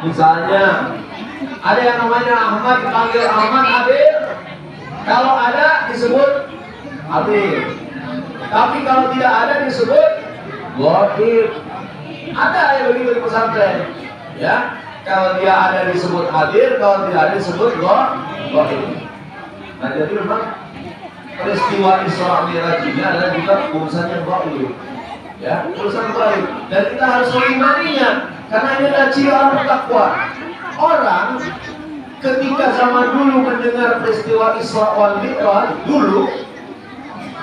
Misalnya ada yang namanya Ahmad, dipanggil Ahmad Adil. Kalau ada disebut Adil. Tapi kalau tidak ada disebut Ghaib. Ada yang begitu di pesantren. Ya, kalau dia ada disebut Adil, kalau tidak ada disebut Ghaib. Nah, jadi memang peristiwa Isra Mi'raj ini adalah juga urusan yang Ghaib. Ya, urusan Ghaib. Dan kita harus mengimaninya karena ini adalah ciri orang bertakwa. Orang ketika zaman dulu mendengar peristiwa Isra wal Mi'raj dulu,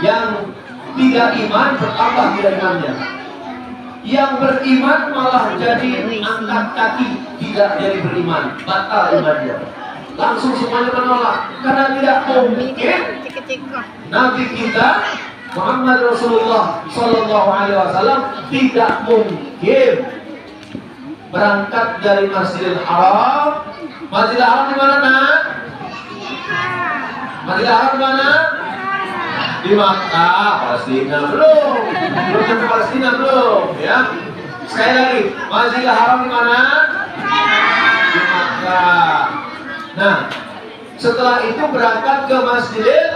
yang tidak iman bertambah tidak imannya. Yang beriman malah jadi angkat kaki, tidak jadi beriman, batal imannya. Langsung semuanya menolak karena tidak mungkin Nabi kita Muhammad Rasulullah Sallallahu Alaihi Wasallam tidak mungkin berangkat dari Masjidil Haram. Masjidil Haram di mana, nak? Masjidil Haram di mana? Di Makkah, Palestina belum ke Palestina belum, ya. Sekali lagi, Masjidil Haram di mana? Di Makkah. Nah, setelah itu berangkat ke Masjidil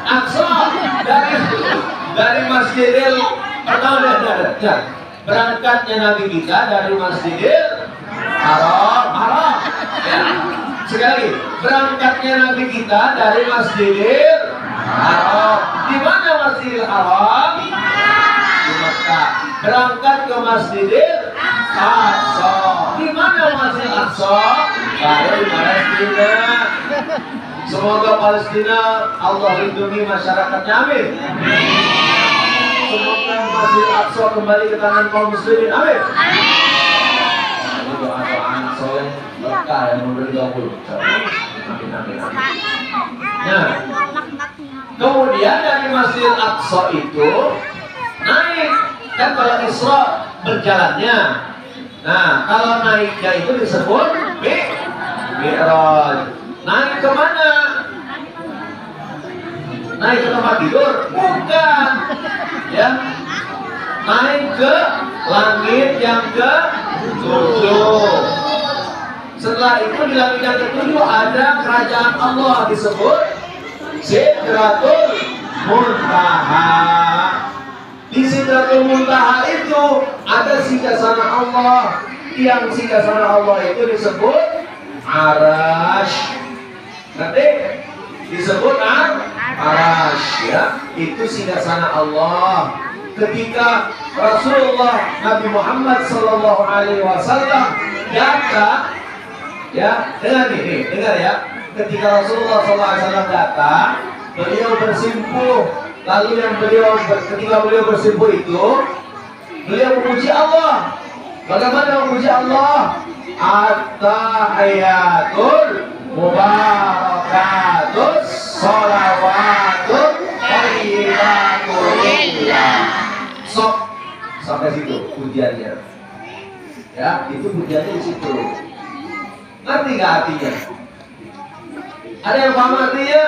Aqsa dari Masjidil berangkatnya Nabi kita dari Masjidil Haram, ya. Sekali lagi, berangkatnya Nabi kita dari Masjidil Haram. Di mana Masjidil Haram? Di Makkah. Berangkat ke Masjidil Aqsa. Di mana Masjidil Aqsa? Ada di Palestina. Semoga Palestina Allah lindungi masyarakatnya, amin. Semoga Masjidil Aqsa kembali ke tangan kaum muslimin, amin. Ini doa-doa soleh berkah yang memberi gabul. Amin, amin, amin. Nah, kemudian dari Masjidil Aqsa itu naik, kan kalau Isra berjalannya. Nah, kalau naiknya itu disebut Mi'raj. Naik ke mana? Naik ke tempat tidur? Bukan. Ya. Naik ke langit yang ke-7. Setelah itu di langit yang ke-7 ada kerajaan Allah disebut Sidratul Muntaha. Di Sidratul Muntaha itu ada singgasana Allah. Yang singgasana Allah itu disebut Arash. Nanti disebut Arash, ya. Itu singgasana Allah. Ketika Rasulullah Nabi Muhammad Sallallahu Alaihi Wasallam datang, ya, dengar ya. Ketika Rasulullah Sallallahu Alaihi Wasallam datang, beliau bersimpuh. Lalu ketika beliau bersimpuh itu, beliau memuji Allah. Bagaimana memuji Allah? At-tahiyatul mubarakatus sholawatut thayyibatulillah. Sok sampai situ pujiannya. Ya, itu pujiannya di situ. Ngerti nggak artinya? Ada yang paham artinya?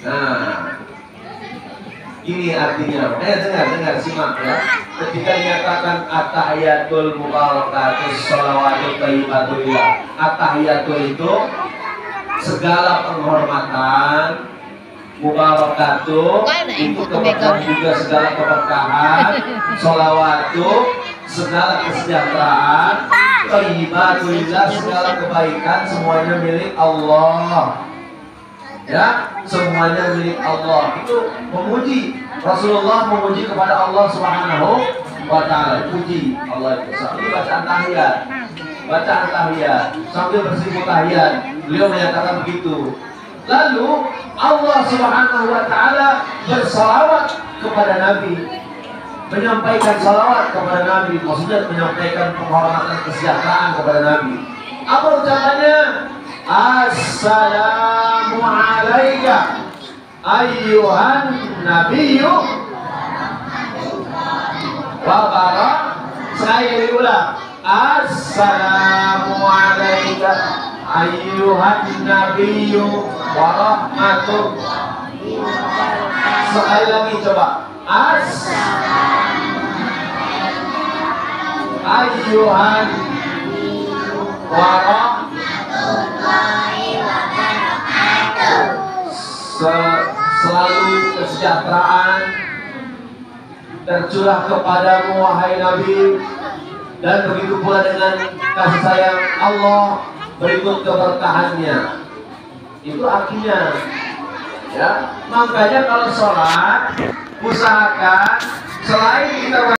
Nah, ini artinya. Dengar, simak ya. Ketika dinyatakan at-tahiyatul mubarakatus sholawatut thayyibatulillah. At-tahiyatul itu segala penghormatan, mubarakatuh itu keberkahan juga segala keberkahan, sholawatu segala kesejahteraan, thayyibatulillah segala kebaikan, semuanya milik Allah. Ya, semuanya milik Allah. Itu memuji. Rasulullah memuji kepada Allah Subhanahu wa Ta'ala. Puji Allah itu. Sambil bacaan tahiyat. Bacaan tahiyat sambil bersimpuh tahiyat. Beliau menyatakan begitu. Lalu Allah Subhanahu wa Ta'ala bersalawat kepada Nabi. Menyampaikan salawat kepada Nabi. Maksudnya menyampaikan penghormatan kesejahteraan kepada Nabi. Apa ucapannya? Assalamu alaika ayyuhan nabiyyu wa barak. Saya diulang. Assalamu alaika ayyuhan nabiyyu wa rahmatullahi wa barakatuh. Sekali lagi coba. Ayyuhan selalu kesejahteraan tercurah kepadamu wahai Nabi, dan begitu pula dengan kasih sayang Allah berikut keberkahannya. Itu artinya ya. Makanya kalau sholat usahakan selain kita